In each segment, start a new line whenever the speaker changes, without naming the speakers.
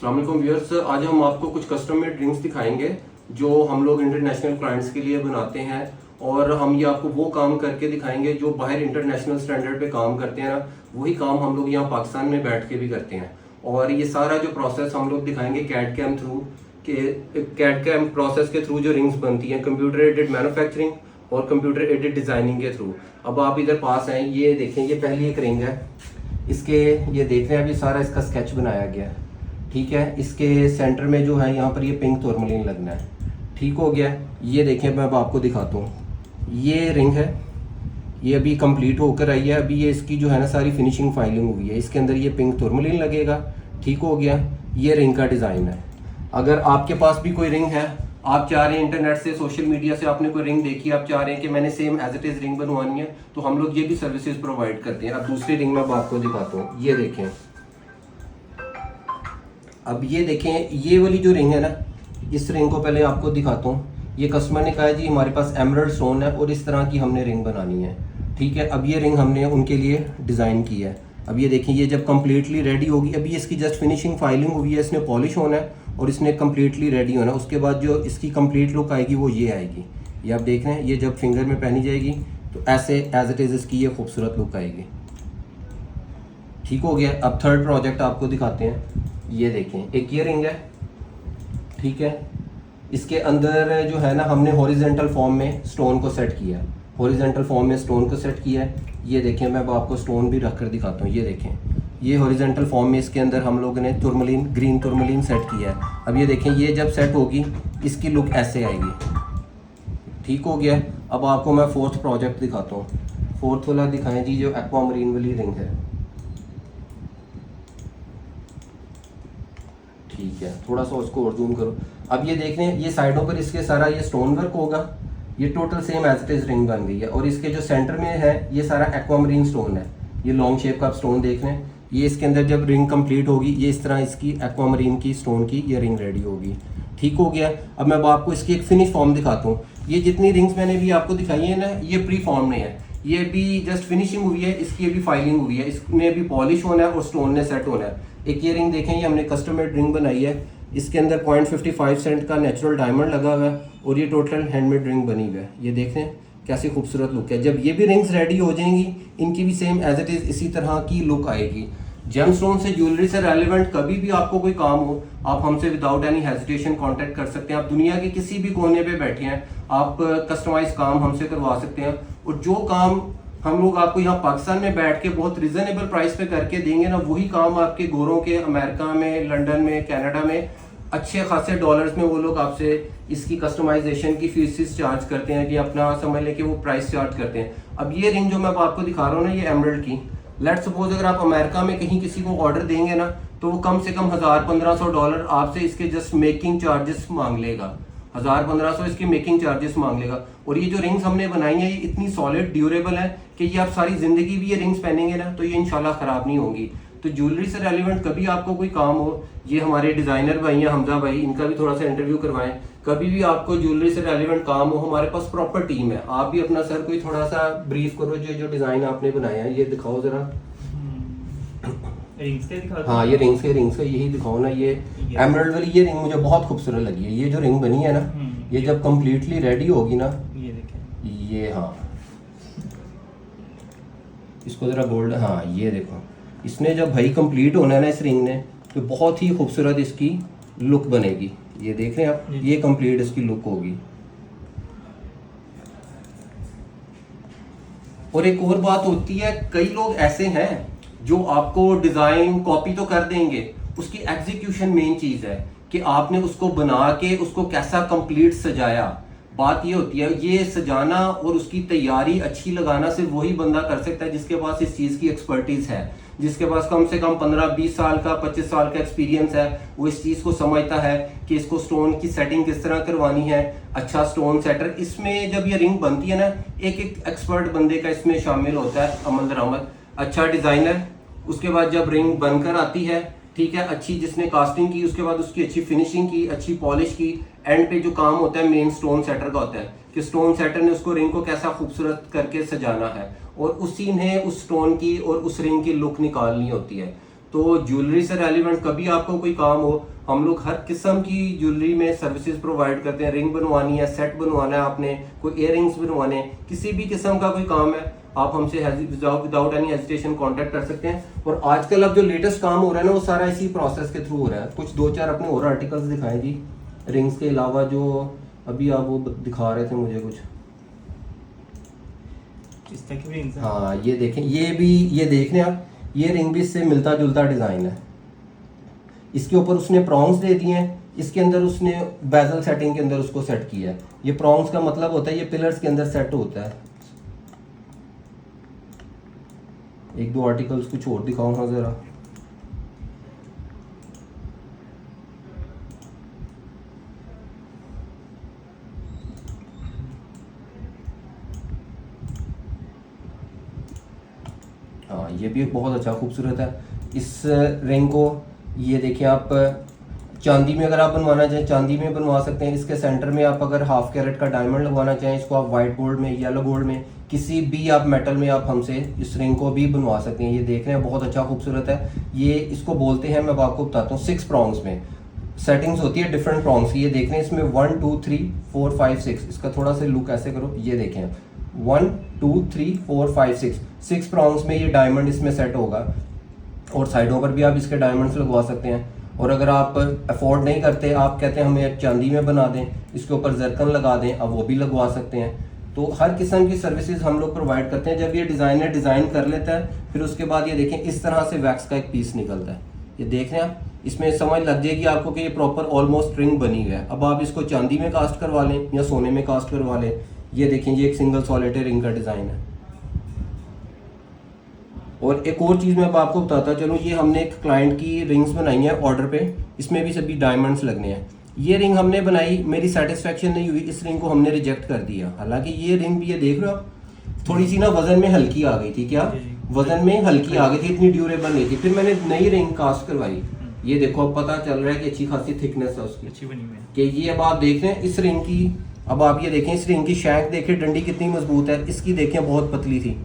अस्सलाम व्यूअर्स, आज हम आपको कुछ कस्टम मेड ड्रिंक्स दिखाएंगे जो हम लोग इंटरनेशनल क्लाइंट्स के लिए बनाते हैं। और हम ये आपको वो काम करके दिखाएंगे जो बाहर इंटरनेशनल स्टैंडर्ड पे काम करते हैं ना, वही काम हम लोग यहाँ पाकिस्तान में बैठ के भी करते हैं। और ये सारा जो प्रोसेस हम लोग दिखाएंगे कैड कैम थ्रू के कैड कैम प्रोसेस के थ्रू जो रिंग्स बनती हैं कंप्यूटर एडेड मैन्युफैक्चरिंग और कंप्यूटर एडेड डिजाइनिंग के थ्रू। अब आप इधर पास हैं, ये देखें, ये पहली एक रिंग है। इसके ये देख रहे हैं अभी सारा इसका स्केच बनाया गया है, ठीक है। इसके सेंटर में जो है यहाँ पर ये पिंक टूरमलीन लगना है, ठीक हो गया। ये देखें, मैं अब आपको दिखाता हूँ। ये रिंग है, ये अभी कंप्लीट होकर आई है। अभी ये इसकी जो है ना सारी फिनिशिंग फाइलिंग हुई है। इसके अंदर ये पिंक टूरमलीन लगेगा, ठीक हो गया। ये रिंग का डिज़ाइन है। अगर आपके पास भी कोई रिंग है, आप चाह रहे हैं इंटरनेट से सोशल मीडिया से आपने कोई रिंग देखी, आप चाह रहे हैं कि मैंने same as it is ring बनवानी है, तो हम लोग ये भी सर्विसेज प्रोवाइड करते हैं। अब दूसरी रिंग मैं आपको दिखाता हूँ। ये देखें, अब ये देखें, ये वाली जो रिंग है ना, इस रिंग को पहले आपको दिखाता हूँ। ये कस्टमर ने कहा है जी हमारे पास एमरल्ड स्टोन है और इस तरह की हमने रिंग बनानी है, ठीक है। अब ये रिंग हमने उनके लिए डिज़ाइन की है। अब ये देखें, ये जब कम्प्लीटली रेडी होगी, अभी इसकी जस्ट फिनिशिंग फाइलिंग हुई है, इसने पॉलिश होना है और इसने कम्प्लीटली रेडी होना है। उसके बाद जो इसकी कंप्लीट लुक आएगी वो ये आएगी। ये आप देख रहे हैं, ये जब फिंगर में पहनी जाएगी तो ऐसे एज इट इज़ इसकी ये खूबसूरत लुक आएगी, ठीक हो गया। अब थर्ड प्रोजेक्ट आपको दिखाते हैं। ये देखें, एक ये रिंग है, ठीक है। इसके अंदर जो है ना हमने हॉरिजेंटल फॉर्म में स्टोन को सेट किया है, हॉरिजेंटल फॉर्म में स्टोन को सेट किया है। ये देखें, मैं अब आपको स्टोन भी रख कर दिखाता हूँ। ये देखें, ये हॉरिजेंटल फॉर्म में इसके अंदर हम लोगों ने टूरमलीन, ग्रीन टूरमलीन सेट किया है। अब ये देखें, ये जब सेट होगी इसकी लुक ऐसे आएगी, ठीक हो गया। अब आपको मैं फोर्थ प्रोजेक्ट दिखाता हूँ। फोर्थ वाला दिखाएं जी, जो एक्वामरीन वाली रिंग है, ठीक है। थोड़ा सा उसको और जूम करो। अब ये देख रहे हैं, ये साइडों पर इसके सारा ये स्टोन वर्क होगा। ये total same as it is ring बन गई है। और इसके जो सेंटर में है ये सारा एक्वामरीन स्टोन है। ये लॉन्ग शेप का आप स्टोन देख रहे हैं। ये इसके अंदर जब रिंग कंप्लीट होगी, ये इस तरह इसकी एक्वामरीन की स्टोन की ये रिंग रेडी होगी, ठीक हो गया। अब मैं आपको इसकी एक फिनिश फॉर्म दिखाता हूँ। ये जितनी रिंग्स मैंने भी आपको दिखाई है ना, ये प्री फॉर्म में है। ये भी जस्ट फिनिशिंग हुई है, इसकी अभी फाइलिंग हुई है, इसमें अभी पॉलिश होना है और स्टोन ने सेट होना है। एक ये रिंग देखें, ये हमने कस्टम मेड रिंग बनाई है। इसके अंदर 0.55 सेंट का नेचुरल डायमंड लगा हुआ है और ये टोटल हैंडमेड रिंग बनी हुई है। ये देख रहे हैं कैसी खूबसूरत लुक है। जब ये भी रिंग्स रेडी हो जाएंगी, इनकी भी सेम एज इट इज इसी तरह की लुक आएगी। जेमस्टोन से, ज्वेलरी से रेलिवेंट कभी भी आपको कोई काम हो, आप हमसे विदाउट एनी हेजिटेशन कांटेक्ट कर सकते हैं। आप दुनिया के किसी भी कोने पे बैठे हैं, आप कस्टमाइज काम हमसे करवा सकते हैं। और जो काम हम लोग आपको यहाँ पाकिस्तान में बैठ के बहुत रिजनेबल प्राइस पे करके देंगे ना, वही काम आपके गोरों के अमेरिका में, लंदन में, कनाडा में अच्छे खासे डॉलर्स में वो लोग आपसे इसकी कस्टमाइजेशन की फीस चार्ज करते हैं, कि अपना समझ लें कि वो प्राइस चार्ज करते हैं। अब ये रिंग जो मैं आपको दिखा रहा हूँ ना, ये एमरल्ड की, लेट सपोज अगर आप अमेरिका में कहीं किसी को ऑर्डर देंगे ना, तो वो कम से कम $1000-1500 आपसे इसके जस्ट मेकिंग चार्जेस मांग लेगा। 1000-1500 इसके मेकिंग चार्जेस मांग लेगा। और ये जो रिंग्स हमने बनाई है, ये इतनी सॉलिड, ड्यूरेबल है कि ये आप सारी जिंदगी भी ये रिंग्स पहनेंगे ना, तो ये इंशाल्लाह खराब नहीं होंगी। तो ज्वेलरी से रेलिवेंट कभी आपको कोई काम हो, ये हमारे डिजाइनर भाई हैं हमजा भाई, इनका भी थोड़ा सा इंटरव्यू करवाएं। कभी भी आपको ज्वेलरी से रेलिवेंट काम हो, हमारे पास प्रॉपर टीम है। आप भी अपना सर कोई थोड़ा सा ब्रीफ करो, जो डिजाइन आपने बनाया है ये दिखाओ जरा।
रिंग्स के दिखा दो।
हाँ, ये रिंग्स के यही दिखाओ ना। ये एमरल्ड वाली ये रिंग मुझे बहुत खूबसूरत लगी है। ये जो रिंग बनी है ना, ये जब कम्प्लीटली रेडी होगी ना,
ये देखें,
ये, हाँ इसको जरा गोल्ड, हाँ ये देखो, इसने जब भाई कंप्लीट होना है ना इस रिंग ने, तो बहुत ही खूबसूरत इसकी लुक बनेगी। ये देख रहे हैं आप, ये कंप्लीट इसकी लुक होगी। और एक और बात होती है, कई लोग ऐसे हैं जो आपको डिजाइन कॉपी तो कर देंगे, उसकी एग्जीक्यूशन मेन चीज है कि आपने उसको बना के उसको कैसा कंप्लीट सजाया। बात ये होती है, ये सजाना और उसकी तैयारी अच्छी लगाना सिर्फ वही बंदा कर सकता है जिसके पास इस चीज की एक्सपर्टीज है, जिसके पास कम से कम 15-20 साल का, 25 साल का एक्सपीरियंस है। वो इस चीज को समझता है कि इसको स्टोन की सेटिंग किस तरह करवानी है। अच्छा स्टोन सेटर, इसमें जब ये रिंग बनती है ना, एक एक एक्सपर्ट बंदे का इसमें शामिल होता है, अमल दरामद। अच्छा डिजाइनर, उसके बाद जब रिंग बनकर आती है, ठीक है, अच्छी जिसने कास्टिंग की, उसके बाद उसकी अच्छी फिनिशिंग की, अच्छी पॉलिश की, एंड पे जो काम होता है मेन स्टोन सेटर का होता है कि स्टोन सेटर ने उसको रिंग को कैसा खूबसूरत करके सजाना है और उसी ने उस स्टोन की और उस रिंग की लुक निकालनी होती है। तो ज्वेलरी से रेलिवेंट कभी आपको कोई काम हो, हम लोग हर किस्म की ज्वेलरी में सर्विसेज प्रोवाइड करते हैं। रिंग बनवानी है, सेट बनवाना है, आपने कोई इयर रिंग्स बनवाने हैं, किसी भी किस्म का कोई काम है, आप हमसे विदाउट एनी हेजिटेशन कांटेक्ट कर सकते हैं। और आजकल अब जो लेटेस्ट काम हो रहा है ना, वो सारा इसी प्रोसेस के थ्रू हो रहा है। कुछ 2-4 अपने और आर्टिकल्स दिखाएं जी, रिंग्स के अलावा जो अभी आप वो दिखा रहे थे मुझे कुछ।
इस तरह की रिंग्स।
हाँ ये देखें, ये भी ये देख रहे हैं आप, ये रिंग भी इससे मिलता जुलता डिज़ाइन है। इसके ऊपर उसने प्रॉन्ग्स दे दिए हैं, इसके अंदर उसने बेजल सेटिंग के अंदर उसको सेट किया है। ये प्रॉन्ग्स का मतलब होता है ये पिलर्स के अंदर सेट होता है। एक दो आर्टिकल्स कुछ और दिखाऊं हाँ जरा। हाँ ये भी बहुत अच्छा खूबसूरत है। इस रिंग को ये देखिए आप चांदी में अगर आप बनवाना चाहें चांदी में बनवा सकते हैं। इसके सेंटर में आप अगर हाफ कैरेट का डायमंड लगवाना चाहें, इसको आप वाइट गोल्ड में, येलो गोल्ड में, किसी भी आप मेटल में आप हमसे इस रिंग को भी बनवा सकते हैं। ये देख रहे हैं बहुत अच्छा खूबसूरत है। ये इसको बोलते हैं, मैं आपको बताता हूँ, 6 प्रॉन्ग्स में सेटिंग्स होती है डिफरेंट प्रॉन्ग्स की। ये देख रहे हैं इसमें 1 2 3 4 5 6। इसका थोड़ा सा लुक ऐसे करो, ये देखें 1 2 3 4 5 6 प्रॉन्ग्स में ये डायमंड इसमें सेट होगा। और साइडों पर भी आप इसके डायमंड्स लगवा सकते हैं। और अगर आप अफोर्ड नहीं करते, आप कहते हैं हमें चांदी में बना दें, इसके ऊपर जरकन लगा दें, अब वो भी लगवा सकते हैं। तो हर किस्म की सर्विसेज हम लोग प्रोवाइड करते हैं। जब ये डिज़ाइनर डिज़ाइन कर लेता है, फिर उसके बाद ये देखें इस तरह से वैक्स का एक पीस निकलता है। ये देख रहे हैं आप, इसमें समझ लग जाएगी आपको कि ये प्रॉपर ऑलमोस्ट रिंग बनी हुई है। अब आप इसको चांदी में कास्ट करवा लें या सोने में कास्ट करवा लें। ये देखें, ये एक सिंगल सॉलिटेयर रिंग का डिज़ाइन है। और एक और चीज़ मैं अब आपको बताता चलूँ, ये हमने एक क्लाइंट की रिंग्स बनाई हैं ऑर्डर पे, इसमें भी सभी डायमंड्स लगने हैं। ये रिंग हमने बनाई, मेरी सेटिस्फेक्शन नहीं हुई, इस रिंग को हमने रिजेक्ट कर दिया। हालांकि ये रिंग भी, ये देख रहे हो आप, थोड़ी सी ना वजन में हल्की आ गई थी। क्या वजन में हल्की आ गई थी, इतनी ड्यूरेबल नहीं थी। फिर मैंने नई रिंग कास्ट करवाई। ये देखो अब पता चल रहा है कि अच्छी खासी थिकनेस है उसकी,
अच्छी बनी हुई है।
कि ये अब आप देख रहे हैं इस रिंग की, अब आप ये देखें इस रिंग की शैंक देखें, डंडी कितनी मजबूत है, इसकी देखें बहुत पतली थी।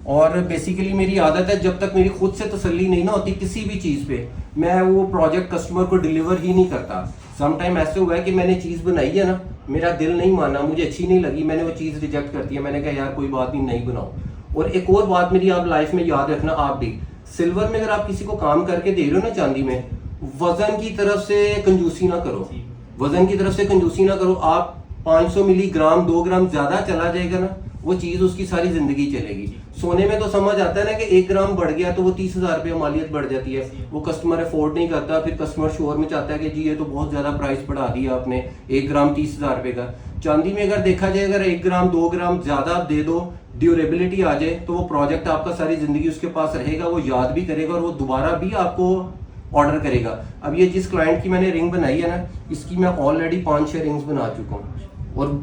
और बेसिकली मेरी आदत है, जब तक मेरी खुद से तसल्ली नहीं ना होती किसी भी चीज़ पे, मैं वो प्रोजेक्ट कस्टमर को डिलीवर ही नहीं करता। सम टाइम ऐसे हुआ है कि मैंने चीज़ बनाई है ना, मेरा दिल नहीं माना, मुझे अच्छी नहीं लगी, मैंने वो चीज़ रिजेक्ट कर दिया। मैंने कहा यार कोई बात नहीं बनाओ। और एक और बात मेरी आप लाइफ में याद रखना, आप भी सिल्वर में अगर आप किसी को काम करके दे रहे हो ना चांदी में, वजन की तरफ से कंजूसी ना करो। वजन की तरफ से कंजूसी ना करो। आप 500 मिलीग्राम 2 ग्राम ज्यादा चला जाएगा ना, वो चीज उसकी सारी जिंदगी चलेगी। सोने में तो समझ आता है ना कि 1 ग्राम बढ़ गया तो वो 30,000 रुपये मालियत बढ़ जाती है, वो कस्टमर अफोर्ड नहीं करता। फिर कस्टमर शोर में चाहता है कि जी ये तो बहुत ज्यादा प्राइस बढ़ा दिया आपने, 1 ग्राम 30,000 रुपये का। चांदी में अगर देखा जाए, अगर 1 ग्राम 2 ग्राम ज्यादा दे दो, ड्यूरेबिलिटी आ जाए, तो वो प्रोजेक्ट आपका सारी जिंदगी उसके पास रहेगा, वो याद भी करेगा और वो दोबारा भी आपको ऑर्डर करेगा। अब ये जिस क्लाइंट की मैंने रिंग बनाई है ना, इसकी मैं ऑलरेडी 5-6 रिंग्स बना चुका हूँ। और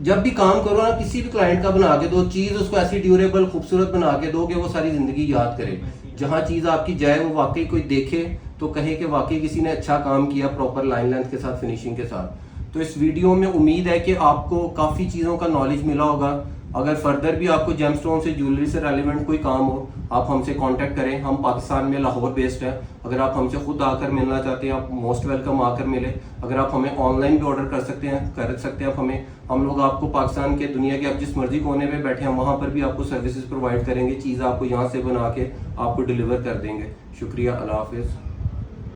जब भी काम करो ना, किसी भी क्लाइंट का बना के दो, चीज उसको ऐसी ड्यूरेबल खूबसूरत बना के दो कि वो सारी जिंदगी याद करे। जहाँ चीज आपकी जाए वो वाकई कोई देखे तो कहे कि वाकई किसी ने अच्छा काम किया, प्रॉपर लाइन लेंथ के साथ, फिनिशिंग के साथ। तो इस वीडियो में उम्मीद है कि आपको काफी चीजों का नॉलेज मिला होगा। अगर फर्दर भी आपको जेमस्टोन से, ज्वेलरी से रेलिवेंट कोई काम हो, आप हमसे कांटेक्ट करें। हम पाकिस्तान में लाहौर बेस्ड है। अगर आप हमसे खुद आकर मिलना चाहते हैं, आप मोस्ट वेलकम आकर मिले। अगर आप हमें ऑनलाइन भी ऑर्डर कर सकते हैं आप हमें। हम लोग आपको पाकिस्तान के, दुनिया के आप जिस मर्जी कोने में बैठे हैं वहाँ पर भी आपको सर्विसेज प्रोवाइड करेंगे। चीज़ आपको यहाँ से बना के आपको डिलीवर कर देंगे। शुक्रिया, अल्लाह हाफिज़।